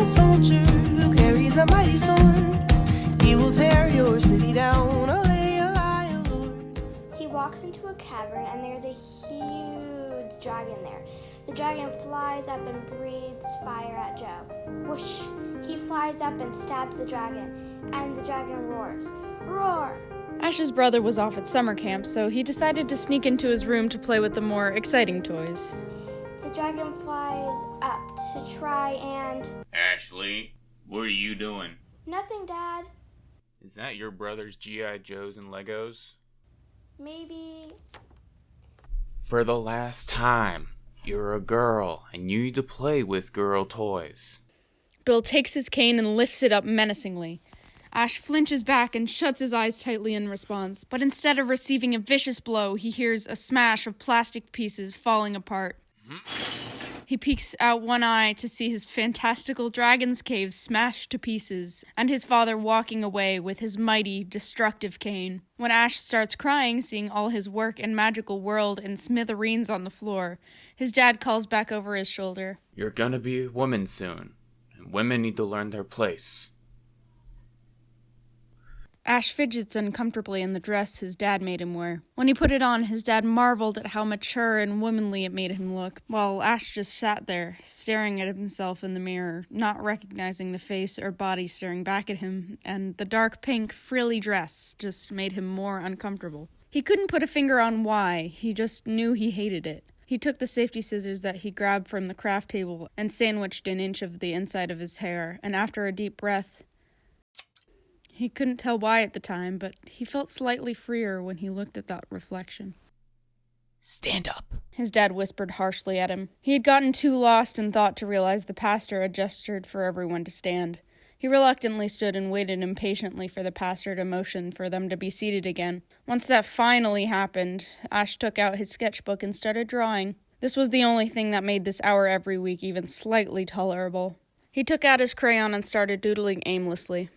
a soldier who carries a mighty sword. He will tear your city down, oh Lord. He walks into a cavern and there's a huge dragon there. The dragon flies up and breathes fire at Joe. Whoosh! He flies up and stabs the dragon, and the dragon roars. Roar! Ash's brother was off at summer camp, so he decided to sneak into his room to play with the more exciting toys. The dragon flies up to try and... Ashley, what are you doing? Nothing, Dad. Is that your brother's G.I. Joes and Legos? Maybe... For the last time, you're a girl, and you need to play with girl toys. Bill takes his cane and lifts it up menacingly. Ash flinches back and shuts his eyes tightly in response, but instead of receiving a vicious blow, he hears a smash of plastic pieces falling apart. He peeks out one eye to see his fantastical dragon's cave smashed to pieces, and his father walking away with his mighty, destructive cane. When Ash starts crying, seeing all his work and magical world in smithereens on the floor, his dad calls back over his shoulder. You're gonna be a woman soon, and women need to learn their place. Ash fidgets uncomfortably in the dress his dad made him wear. When he put it on, his dad marveled at how mature and womanly it made him look, while Ash just sat there, staring at himself in the mirror, not recognizing the face or body staring back at him, and the dark pink, frilly dress just made him more uncomfortable. He couldn't put a finger on why, he just knew he hated it. He took the safety scissors that he grabbed from the craft table and sandwiched an inch of the inside of his hair, and after a deep breath... He couldn't tell why at the time, but he felt slightly freer when he looked at that reflection. Stand up, his dad whispered harshly at him. He had gotten too lost in thought to realize the pastor had gestured for everyone to stand. He reluctantly stood and waited impatiently for the pastor to motion for them to be seated again. Once that finally happened, Ash took out his sketchbook and started drawing. This was the only thing that made this hour every week even slightly tolerable. He took out his crayon and started doodling aimlessly.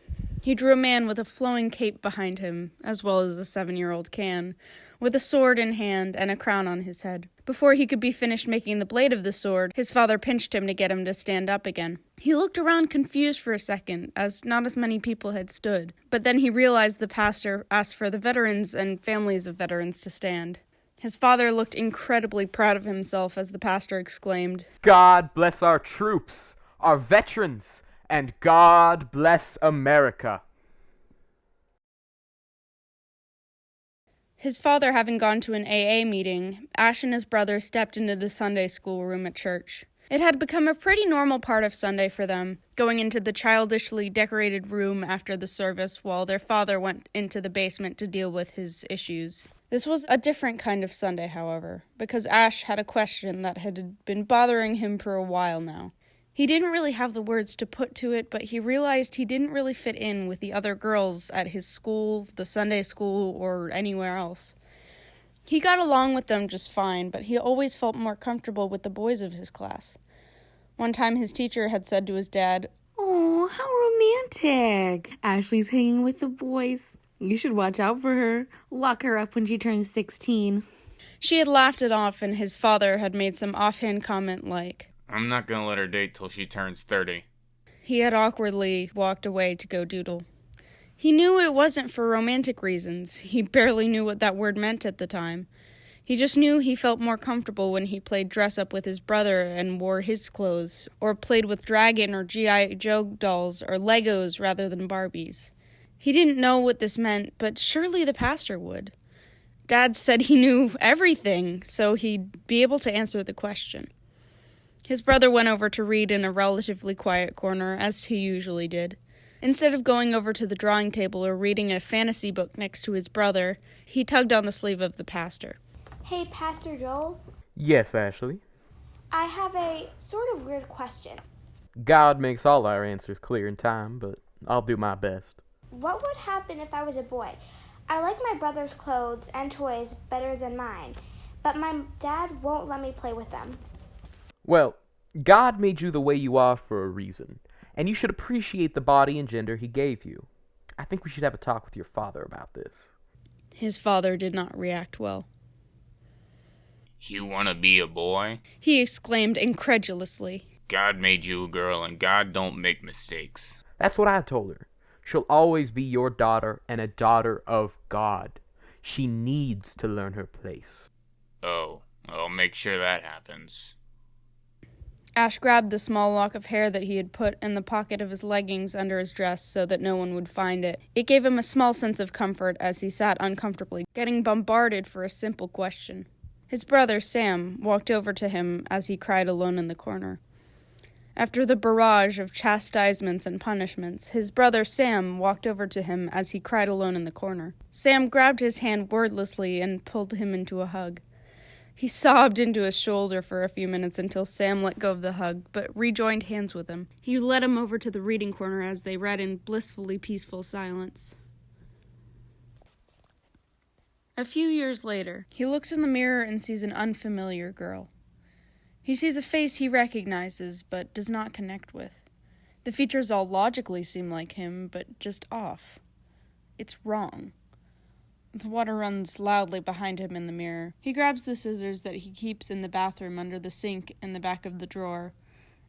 He drew a man with a flowing cape behind him, as well as the 7-year-old can, with a sword in hand and a crown on his head. Before he could be finished making the blade of the sword, his father pinched him to get him to stand up again. He looked around confused for a second, as not as many people had stood, but then he realized the pastor asked for the veterans and families of veterans to stand. His father looked incredibly proud of himself as the pastor exclaimed, "God bless our troops, our veterans, and God bless America." His father having gone to an AA meeting, Ash and his brother stepped into the Sunday school room at church. It had become a pretty normal part of Sunday for them, going into the childishly decorated room after the service while their father went into the basement to deal with his issues. This was a different kind of Sunday, however, because Ash had a question that had been bothering him for a while now. He didn't really have the words to put to it, but he realized he didn't really fit in with the other girls at his school, the Sunday school, or anywhere else. He got along with them just fine, but he always felt more comfortable with the boys of his class. One time his teacher had said to his dad, "Oh, how romantic. Ashley's hanging with the boys. You should watch out for her. Lock her up when she turns 16. She had laughed it off, and his father had made some offhand comment like, I'm not gonna let her date till she turns 30. He had awkwardly walked away to go doodle. He knew it wasn't for romantic reasons. He barely knew what that word meant at the time. He just knew he felt more comfortable when he played dress-up with his brother and wore his clothes, or played with Dragon or G.I. Joe dolls or Legos rather than Barbies. He didn't know what this meant, but surely the pastor would. Dad said he knew everything, so he'd be able to answer the question. His brother went over to read in a relatively quiet corner, as he usually did. Instead of going over to the drawing table or reading a fantasy book next to his brother, he tugged on the sleeve of the pastor. Hey, Pastor Joel. Yes, Ashley. I have a sort of weird question. God makes all our answers clear in time, but I'll do my best. What would happen if I was a boy? I like my brother's clothes and toys better than mine, but my dad won't let me play with them. Well, God made you the way you are for a reason, and you should appreciate the body and gender he gave you. I think we should have a talk with your father about this. His father did not react well. You wanna be a boy? He exclaimed incredulously. God made you a girl, and God don't make mistakes. That's what I told her. She'll always be your daughter and a daughter of God. She needs to learn her place. Oh, I'll make sure that happens. Ash grabbed the small lock of hair that he had put in the pocket of his leggings under his dress so that no one would find it. It gave him a small sense of comfort as he sat uncomfortably, getting bombarded for a simple question. His brother, Sam, walked over to him as he cried alone in the corner. After the barrage of chastisements and punishments, his brother Sam walked over to him as he cried alone in the corner. Sam grabbed his hand wordlessly and pulled him into a hug. He sobbed into his shoulder for a few minutes until Sam let go of the hug, but rejoined hands with him. He led him over to the reading corner as they read in blissfully peaceful silence. A few years later, he looks in the mirror and sees an unfamiliar girl. He sees a face he recognizes, but does not connect with. The features all logically seem like him, but just off. It's wrong. The water runs loudly behind him in the mirror. He grabs the scissors that he keeps in the bathroom under the sink in the back of the drawer,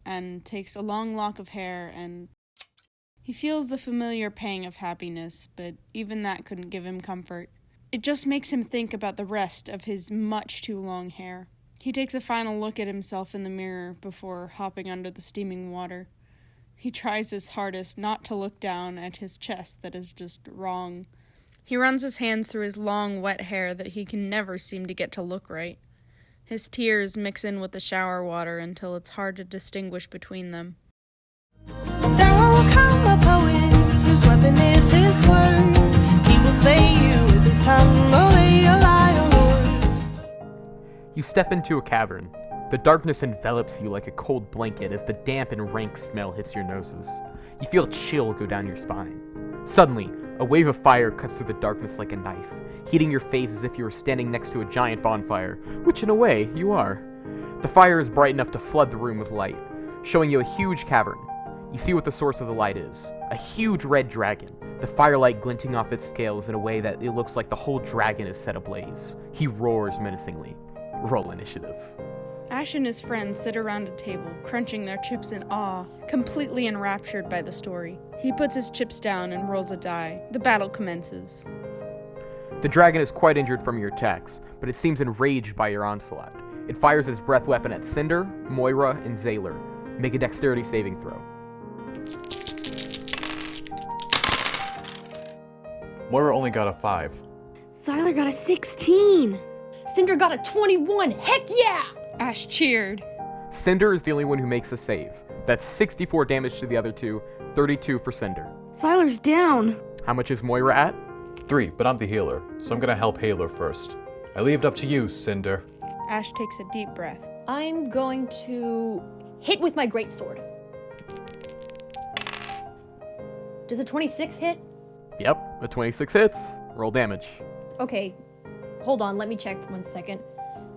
and takes a long lock of hair, and he feels the familiar pang of happiness, but even that couldn't give him comfort. It just makes him think about the rest of his much too long hair. He takes a final look at himself in the mirror before hopping under the steaming water. He tries his hardest not to look down at his chest that is just wrong. He runs his hands through his long, wet hair that he can never seem to get to look right. His tears mix in with the shower water until it's hard to distinguish between them. There will come a poet whose weapon is his word. He will slay you with his tongue, oh, lay a lie, oh Lord. You step into a cavern. The darkness envelops you like a cold blanket as the damp and rank smell hits your noses. You feel a chill go down your spine. Suddenly, a wave of fire cuts through the darkness like a knife, heating your face as if you were standing next to a giant bonfire, which in a way, you are. The fire is bright enough to flood the room with light, showing you a huge cavern. You see what the source of the light is. A huge red dragon, the firelight glinting off its scales in a way that it looks like the whole dragon is set ablaze. He roars menacingly. Roll initiative. Ash and his friends sit around a table, crunching their chips in awe, completely enraptured by the story. He puts his chips down and rolls a die. The battle commences. The dragon is quite injured from your attacks, but it seems enraged by your onslaught. It fires its breath weapon at Cinder, Moira, and Zaylor. Make a dexterity saving throw. Moira only got a 5. Siler got a 16. Cinder got a 21. Heck yeah! Ash cheered. Cinder is the only one who makes a save. That's 64 damage to the other two, 32 for Cinder. Siler's down. How much is Moira at? 3, but I'm the healer, so I'm gonna help Haler first. I leave it up to you, Cinder. Ash takes a deep breath. I'm going to hit with my greatsword. Does a 26 hit? Yep, a 26 hits. Roll damage. Okay, hold on, let me check for 1 second.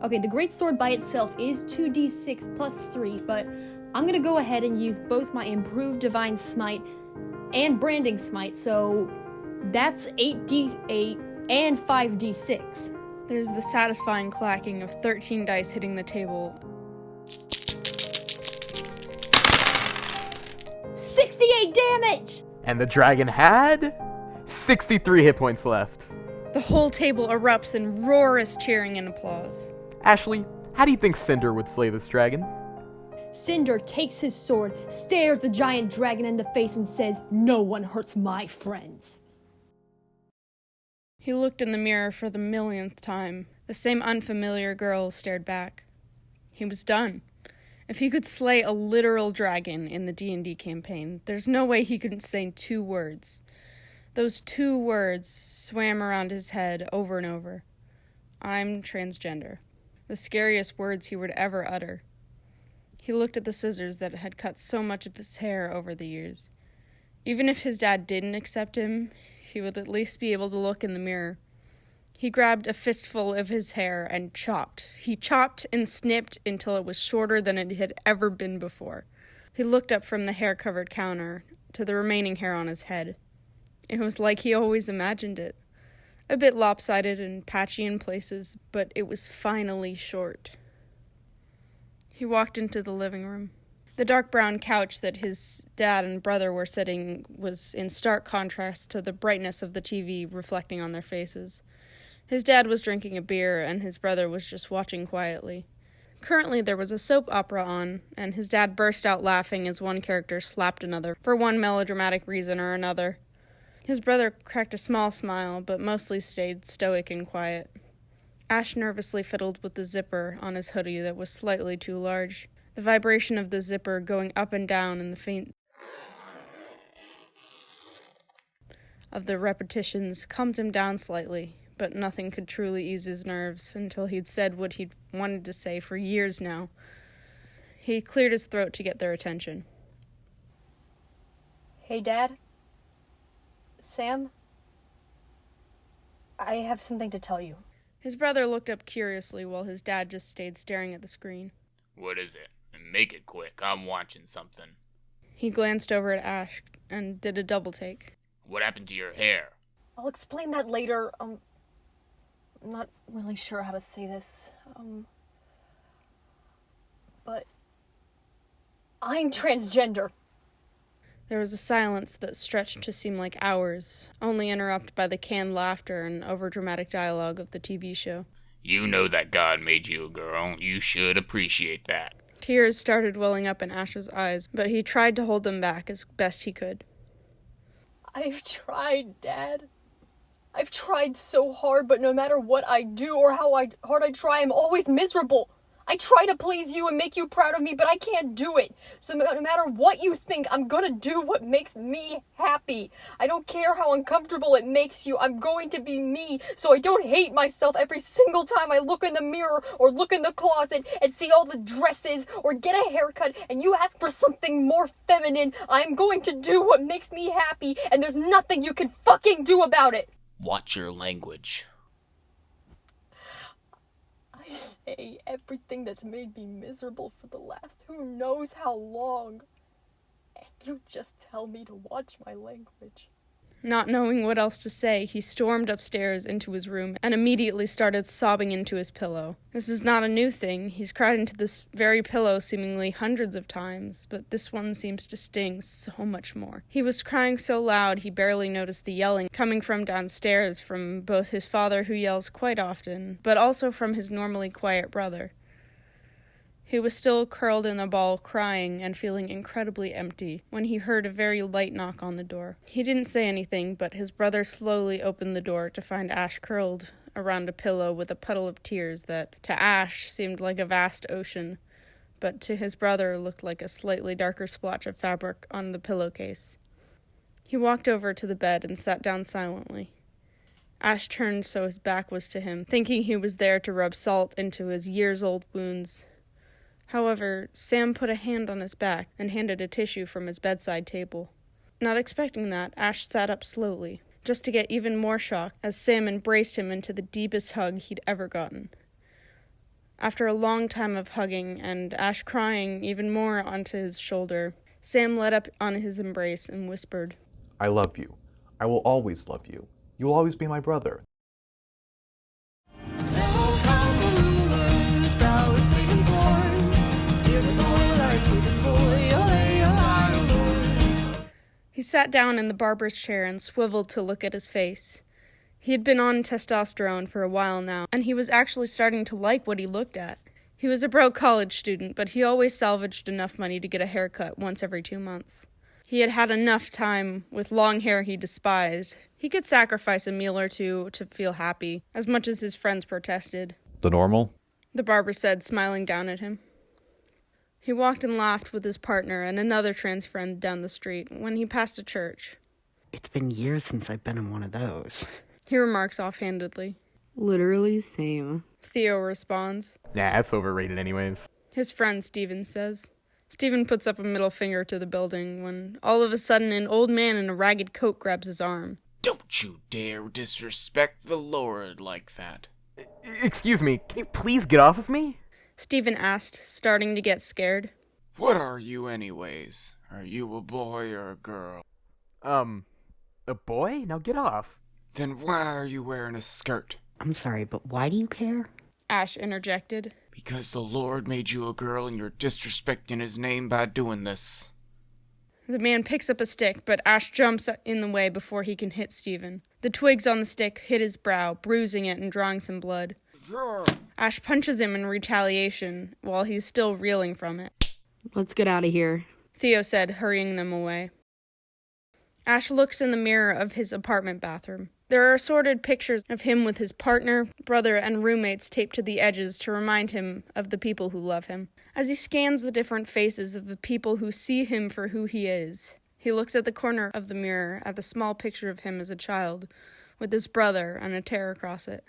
Okay, the greatsword by itself is 2d6 plus 3, but I'm gonna go ahead and use both my improved divine smite and branding smite, so that's 8d8 and 5d6. There's the satisfying clacking of 13 dice hitting the table. 68 damage! And the dragon had 63 hit points left. The whole table erupts in roarous cheering and applause. Ashley, how do you think Cinder would slay this dragon? Cinder takes his sword, stares the giant dragon in the face, and says, "No one hurts my friends." He looked in the mirror for the millionth time. The same unfamiliar girl stared back. He was done. If he could slay a literal dragon in the D&D campaign, there's no way he couldn't say 2 words. Those 2 words swam around his head over and over. I'm transgender. The scariest words he would ever utter. He looked at the scissors that had cut so much of his hair over the years. Even if his dad didn't accept him, he would at least be able to look in the mirror. He grabbed a fistful of his hair and chopped. He chopped and snipped until it was shorter than it had ever been before. He looked up from the hair-covered counter to the remaining hair on his head. It was like he always imagined it. A bit lopsided and patchy in places, but it was finally short. He walked into the living room. The dark brown couch that his dad and brother were sitting was in stark contrast to the brightness of the TV reflecting on their faces. His dad was drinking a beer, and his brother was just watching quietly. Currently, there was a soap opera on, and his dad burst out laughing as one character slapped another, for one melodramatic reason or another. His brother cracked a small smile, but mostly stayed stoic and quiet. Ash nervously fiddled with the zipper on his hoodie that was slightly too large. The vibration of the zipper going up and down and the faint of the repetitions calmed him down slightly, but nothing could truly ease his nerves until he'd said what he'd wanted to say for years now. He cleared his throat to get their attention. Hey, Dad? Sam? I have something to tell you. His brother looked up curiously while his dad just stayed staring at the screen. What is it? And make it quick. I'm watching something. He glanced over at Ash and did a double take. What happened to your hair? I'll explain that later. I'm not really sure how to say this. But I'm transgender. There was a silence that stretched to seem like hours, only interrupted by the canned laughter and overdramatic dialogue of the TV show. You know that God made you a girl. You should appreciate that. Tears started welling up in Ash's eyes, but he tried to hold them back as best he could. I've tried, Dad. I've tried so hard, but no matter what I do or how hard I try, I'm always miserable. I try to please you and make you proud of me, but I can't do it. So no matter what you think, I'm gonna do what makes me happy. I don't care how uncomfortable it makes you. I'm going to be me, so I don't hate myself every single time I look in the mirror or look in the closet and see all the dresses or get a haircut and you ask for something more feminine. I'm going to do what makes me happy, and there's nothing you can fucking do about it. Watch your language. I say everything that's made me miserable for the last who knows how long. And you just tell me to watch my language. Not knowing what else to say, he stormed upstairs into his room and immediately started sobbing into his pillow. This is not a new thing. He's cried into this very pillow seemingly hundreds of times, but this one seems to sting so much more. He was crying so loud he barely noticed the yelling coming from downstairs from both his father, who yells quite often, but also from his normally quiet brother. He was still curled in a ball, crying and feeling incredibly empty, when he heard a very light knock on the door. He didn't say anything, but his brother slowly opened the door to find Ash curled around a pillow with a puddle of tears that, to Ash, seemed like a vast ocean, but to his brother looked like a slightly darker splotch of fabric on the pillowcase. He walked over to the bed and sat down silently. Ash turned so his back was to him, thinking he was there to rub salt into his years-old wounds. However, Sam put a hand on his back and handed a tissue from his bedside table. Not expecting that, Ash sat up slowly, just to get even more shocked as Sam embraced him into the deepest hug he'd ever gotten. After a long time of hugging and Ash crying even more onto his shoulder, Sam let up on his embrace and whispered, I love you. I will always love you. You will always be my brother. He sat down in the barber's chair and swiveled to look at his face. He had been on testosterone for a while now, and he was actually starting to like what he looked at. He was a broke college student, but he always salvaged enough money to get a haircut once every 2 months. He had had enough time with long hair he despised. He could sacrifice a meal or two to feel happy, as much as his friends protested. The normal? The barber said, smiling down at him. He walked and laughed with his partner and another trans friend down the street when he passed a church. It's been years since I've been in one of those. He remarks offhandedly. Literally same. Theo responds. Nah, that's overrated anyways. His friend Steven says. Steven puts up a middle finger to the building when all of a sudden an old man in a ragged coat grabs his arm. Don't you dare disrespect the Lord like that. Excuse me, can you please get off of me? Steven asked, starting to get scared. What are you anyways? Are you a boy or a girl? A boy? Now get off. Then why are you wearing a skirt? I'm sorry, but why do you care? Ash interjected. Because the Lord made you a girl and you're disrespecting his name by doing this. The man picks up a stick, but Ash jumps in the way before he can hit Stephen. The twigs on the stick hit his brow, bruising it and drawing some blood. Ash punches him in retaliation while he's still reeling from it. Let's get out of here, Theo said, hurrying them away. Ash looks in the mirror of his apartment bathroom. There are assorted pictures of him with his partner, brother, and roommates taped to the edges to remind him of the people who love him. As he scans the different faces of the people who see him for who he is, he looks at the corner of the mirror at the small picture of him as a child, with his brother and a tear across it.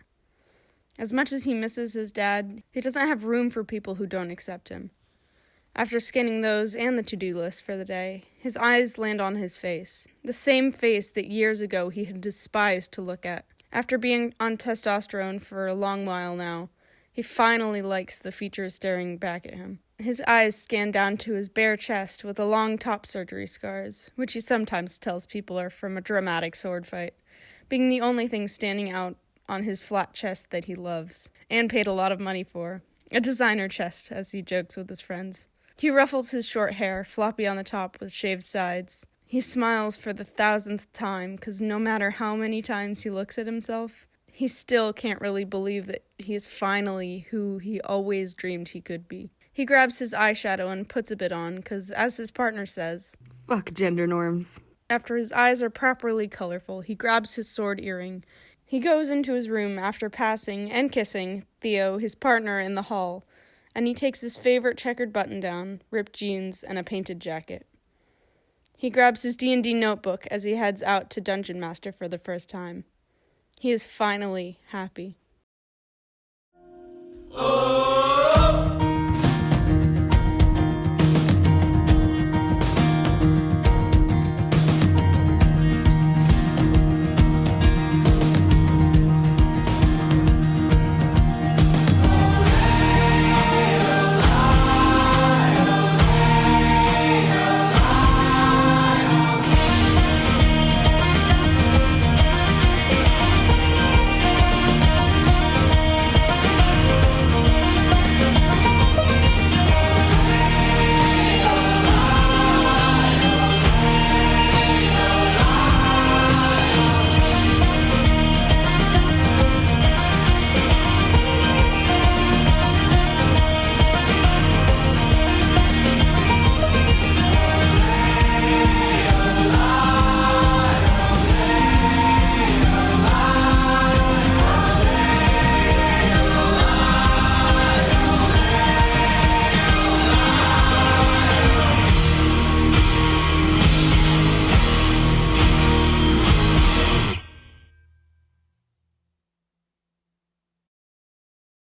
As much as he misses his dad, he doesn't have room for people who don't accept him. After scanning those and the to-do list for the day, his eyes land on his face, the same face that years ago he had despised to look at. After being on testosterone for a long while now, he finally likes the features staring back at him. His eyes scan down to his bare chest with the long top surgery scars, which he sometimes tells people are from a dramatic sword fight, being the only thing standing out on his flat chest that he loves, and paid a lot of money for. A designer chest, as he jokes with his friends. He ruffles his short hair, floppy on the top with shaved sides. He smiles for the 1,000th time, because no matter how many times he looks at himself, he still can't really believe that he is finally who he always dreamed he could be. He grabs his eyeshadow and puts a bit on, because as his partner says, fuck gender norms. After his eyes are properly colorful, he grabs his sword earring. He goes into his room after passing and kissing Theo, his partner, in the hall, and he takes his favorite checkered button-down, ripped jeans, and a painted jacket. He grabs his D&D notebook as he heads out to Dungeon Master for the first time. He is finally happy. Oh!